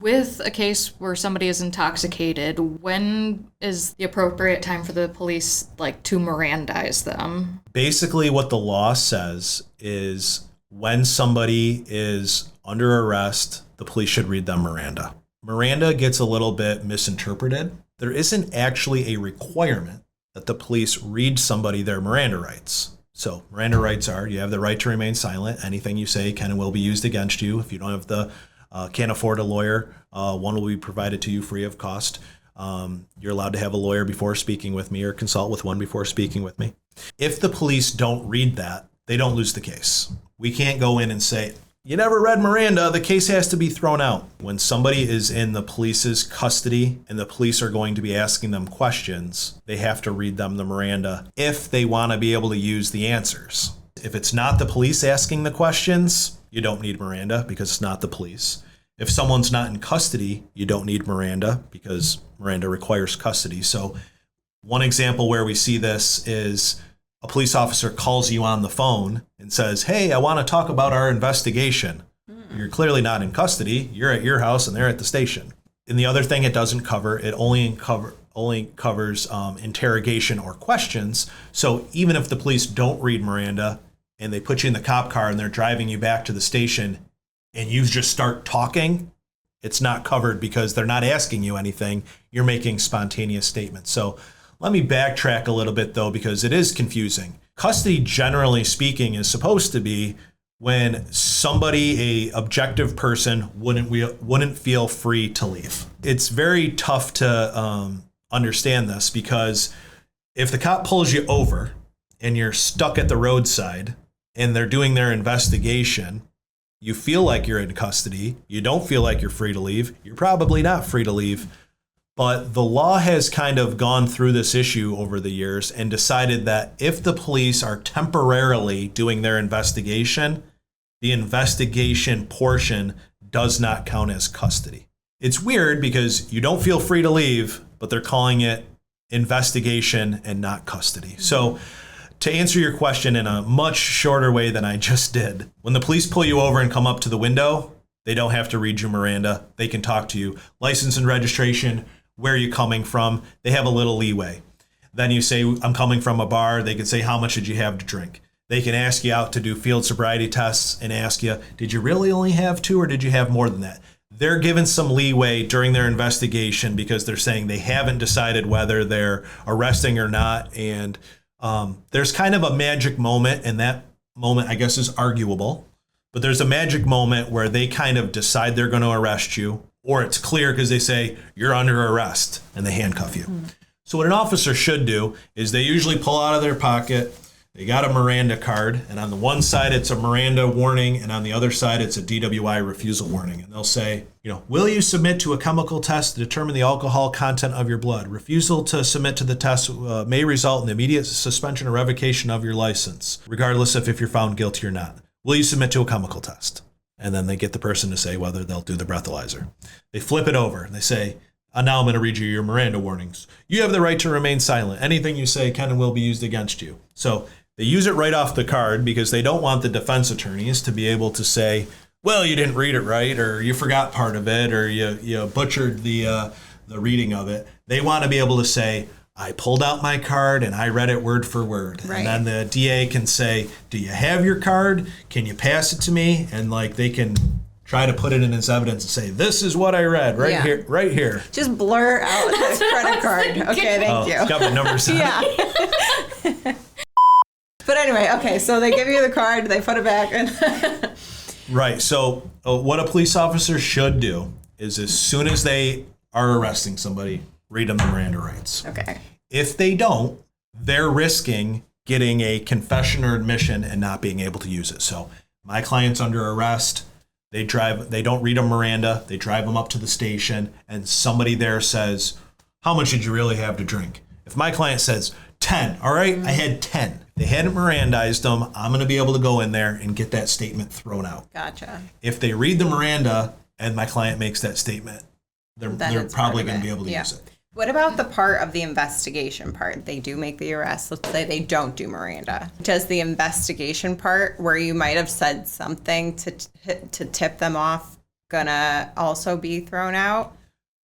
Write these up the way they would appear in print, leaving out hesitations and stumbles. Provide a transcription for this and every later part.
With a case where somebody is intoxicated, when is the appropriate time for the police, to Mirandize them? Basically, what the law says is when somebody is under arrest, the police should read them Miranda. Miranda gets a little bit misinterpreted. There isn't actually a requirement that the police read somebody their Miranda rights. So Miranda rights are, you have the right to remain silent. Anything you say can and will be used against you. If you don't have can't afford a lawyer, one will be provided to you free of cost. You're allowed to have a lawyer before speaking with me or consult with one before speaking with me. If the police don't read that, they don't lose the case. We can't go in and say, you never read Miranda, the case has to be thrown out. When somebody is in the police's custody and the police are going to be asking them questions, they have to read them the Miranda if they want to be able to use the answers. If it's not the police asking the questions, you don't need Miranda because it's not the police. If someone's not in custody, you don't need Miranda because Miranda requires custody. So one example where we see this is a police officer calls you on the phone and says, hey, I want to talk about our investigation. You're clearly not in custody. You're at your house and they're at the station. And the other thing it doesn't cover, it only covers interrogation or questions. So even if the police don't read Miranda and they put you in the cop car and they're driving you back to the station and you just start talking, it's not covered because they're not asking you anything. You're making spontaneous statements. So let me backtrack a little bit, though, because it is confusing. Custody, generally speaking, is supposed to be when somebody, a objective person, wouldn't feel free to leave. It's very tough to understand this because if the cop pulls you over and you're stuck at the roadside and they're doing their investigation, you feel like you're in custody. You don't feel like you're free to leave. You're probably not free to leave. But the law has kind of gone through this issue over the years and decided that if the police are temporarily doing their investigation, the investigation portion does not count as custody. It's weird because you don't feel free to leave, but they're calling it investigation and not custody. So to answer your question in a much shorter way than I just did, when the police pull you over and come up to the window, they don't have to read you Miranda. They can talk to you. License and registration, where are you coming from? They have a little leeway. Then you say, I'm coming from a bar. They can say, how much did you have to drink? They can ask you out to do field sobriety tests and ask you, did you really only have 2 or did you have more than that? They're given some leeway during their investigation because they're saying they haven't decided whether they're arresting or not. And there's kind of a magic moment, and that moment, I guess, is arguable. But there's a magic moment where they kind of decide they're going to arrest you, or it's clear because they say you're under arrest and they handcuff you. So what an officer should do is they usually pull out of their pocket, they got a Miranda card, and on the one side it's a Miranda warning, and on the other side it's a DWI refusal warning. And they'll say, will you submit to a chemical test to determine the alcohol content of your blood? Refusal to submit to the test may result in the immediate suspension or revocation of your license, regardless of if you're found guilty or not. Will you submit to a chemical test? And then they get the person to say whether they'll do the breathalyzer. They flip it over and they say, now I'm going to read you your Miranda warnings. You have the right to remain silent. Anything you say can and will be used against you. So they use it right off the card because they don't want the defense attorneys to be able to say, well, you didn't read it right, or you forgot part of it, or you butchered the reading of it. They want to be able to say, I pulled out my card and I read it word for word. Right. And then the DA can say, do you have your card? Can you pass it to me? And they can try to put it in as evidence and say, this is what I read right here. Just blur out the credit card. Okay, thank you. It's got my numbers on it. Yeah. But anyway, okay, so they give you the card, they put it back. And Right. So what a police officer should do is as soon as they are arresting somebody, read them the Miranda rights. Okay. If they don't, they're risking getting a confession or admission and not being able to use it. So my client's under arrest. They don't read them Miranda. They drive them up to the station and somebody there says, how much did you really have to drink? If my client says 10, all right, I had 10. If they hadn't Mirandized them, I'm going to be able to go in there and get that statement thrown out. Gotcha. If they read the Miranda and my client makes that statement, they're probably going to be able to use it. What about the part of the investigation part? They do make the arrest. Let's say they don't do Miranda. Does the investigation part where you might have said something to tip them off gonna also be thrown out?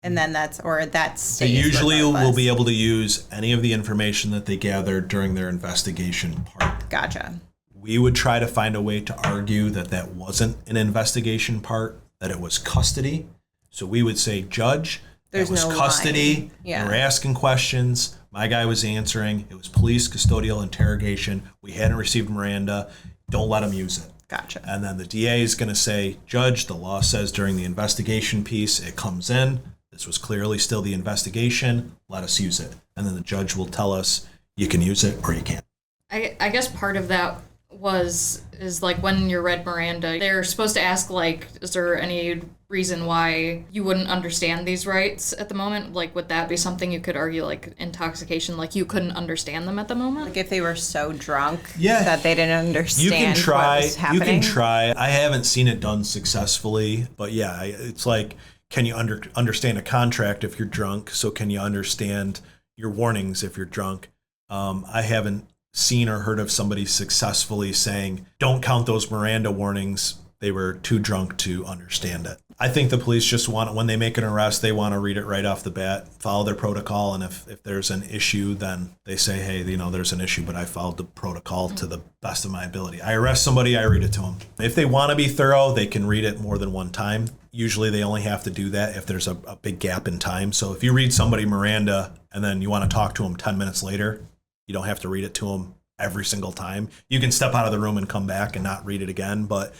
And then that They stays usually will regardless? be able to use any of the information that they gathered during their investigation part. Gotcha. We would try to find a way to argue that that wasn't an investigation part, that it was custody. So we would say, Judge, There's it was no custody. line. Yeah. We were asking questions. My guy was answering. It was police custodial interrogation. We hadn't received Miranda. Don't let him use it. Gotcha. And then the DA is going to say, Judge, the law says during the investigation piece, it comes in. This was clearly still the investigation. Let us use it. And then the judge will tell us you can use it or you can't. I guess part of that is like when you read Miranda, they're supposed to ask, like, is there any reason why you wouldn't understand these rights at the moment? Like, would that be something you could argue, like intoxication, like you couldn't understand them at the moment? Like if they were so drunk Yeah. that they didn't understand You can try. what was happening. You can try. I haven't seen it done successfully, but yeah, it's like, can you understand a contract if you're drunk? So can you understand your warnings if you're drunk? I haven't seen or heard of somebody successfully saying, don't count those Miranda warnings. They were too drunk to understand it. I think the police just when they make an arrest, they want to read it right off the bat, follow their protocol. And if there's an issue, then they say, hey, there's an issue, but I followed the protocol to the best of my ability. I arrest somebody, I read it to them. If they want to be thorough, they can read it more than one time. Usually they only have to do that if there's a big gap in time. So if you read somebody Miranda and then you want to talk to them 10 minutes later, you don't have to read it to them every single time. You can step out of the room and come back and not read it again. But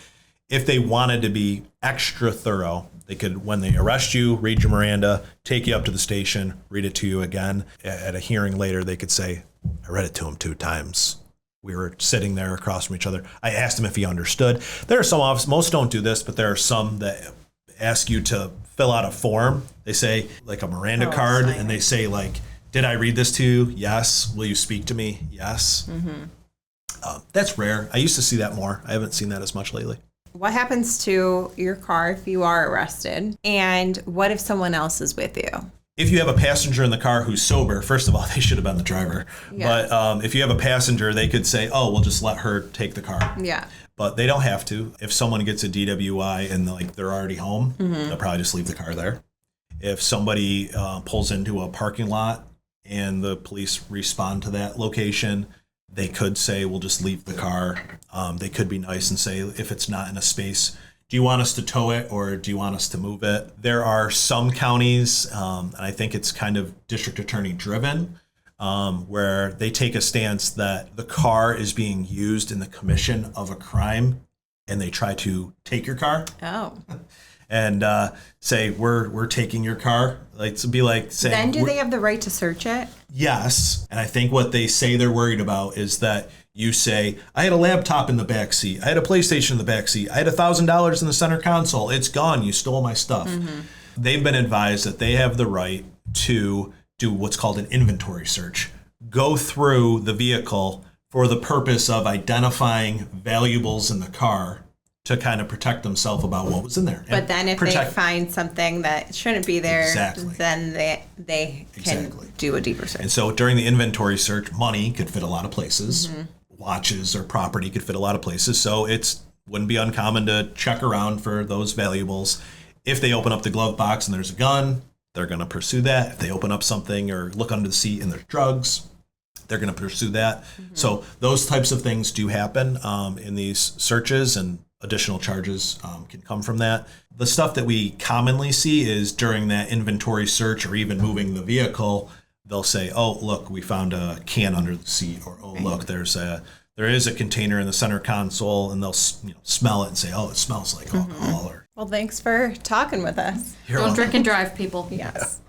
if they wanted to be extra thorough, they could, when they arrest you, read your Miranda, take you up to the station, read it to you again. At a hearing later, they could say, I read it to him 2 times. We were sitting there across from each other. I asked him if he understood. There are some officers, most don't do this, but there are some that ask you to fill out a form. They say like a Miranda card, and they say like, did I read this to you? Yes. Will you speak to me? Yes. Mm-hmm. That's rare. I used to see that more. I haven't seen that as much lately. What happens to your car if you are arrested? And what if someone else is with you? If you have a passenger in the car who's sober, first of all, they should have been the driver. Yeah. But if you have a passenger, they could say, oh, we'll just let her take the car. Yeah. But they don't have to. If someone gets a DWI and they're already home, they'll probably just leave the car there. If somebody pulls into a parking lot and the police respond to that location, they could say, we'll just leave the car. They could be nice and say, if it's not in a space, do you want us to tow it or do you want us to move it? There are some counties, and I think it's kind of district attorney driven, where they take a stance that the car is being used in the commission of a crime and they try to take your car. Oh. And say, we're taking your car. Like, to be like saying, Then do they have the right to search it? yes. And I think what they say they're worried about is that you say, I had a laptop in the back seat. I had a PlayStation in the back seat. I had $1,000 in the center console. It's gone. You stole my stuff. Mm-hmm. They've been advised that they have the right to do what's called an inventory search. Go through the vehicle for the purpose of identifying valuables in the car to kind of protect themselves about what was in there. But then if they find something that shouldn't be there, then they can do a deeper search. And so during the inventory search, money could fit a lot of places. Mm-hmm. Watches or property could fit a lot of places. So it wouldn't be uncommon to check around for those valuables. If they open up the glove box and there's a gun, they're going to pursue that. If they open up something or look under the seat and there's drugs, they're going to pursue that. Mm-hmm. So those types of things do happen in these searches, and additional charges can come from that. The stuff that we commonly see is during that inventory search or even moving the vehicle, they'll say, oh, look, we found a can under the seat, or, oh, look, there is a container in the center console, and they'll smell it and say, oh, it smells like alcohol. Well, thanks for talking with us. Don't drink and drive, people. Yes.